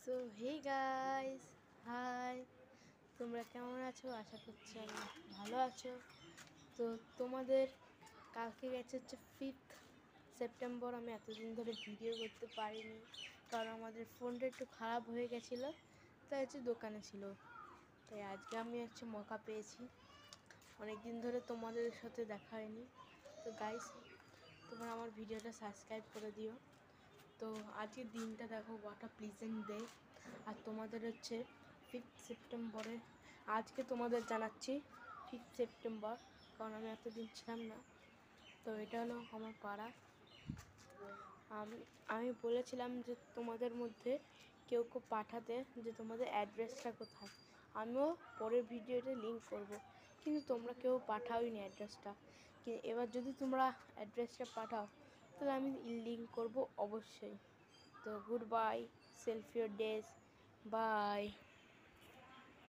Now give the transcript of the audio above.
So hey guys, high. তোমরা কেমন আছো? আশা করছি আমি ভালো আছো। তো তোমাদের কালকে গেছে হচ্ছে 5th সেপ্টেম্বর। আমি এতদিন ধরে ভিডিও করতে পারিনি, কারণ আমাদের ফোনটা একটু খারাপ হয়ে গেছিলো, তাই হচ্ছে দোকানে ছিল। তাই আজকে আমি হচ্ছে মৌকা পেয়েছি, অনেক দিন ধরে তোমাদের সাথে দেখা হয়নি। তো গাইস, তোমরা আমার ভিডিওটা সাবস্ক্রাইব করে দিও। তো আজকের দিনটা দেখো, হোয়াট আ প্লিজেন্ট ডে। আর তোমাদের হচ্ছে 5th সেপ্টেম্বরে আজকে তোমাদের জানাচ্ছি 5th সেপ্টেম্বর, কারণ আমি এতদিন ছিলাম না। তো এটা হলো আমার পাড়া। আমি বলেছিলাম যে তোমাদের মধ্যে কেউ পাঠাতে যে তোমাদের অ্যাড্রেসটা কোথায়। আমিও পরের ভিডিওতে লিঙ্ক করব, কিন্তু তোমরা কেউ পাঠাওনি অ্যাড্রেসটা। এবার যদি তোমরা অ্যাড্রেসটা পাঠাও তাহলে আমি লিঙ্ক করব অবশ্যই। তো good bye, self your days, by.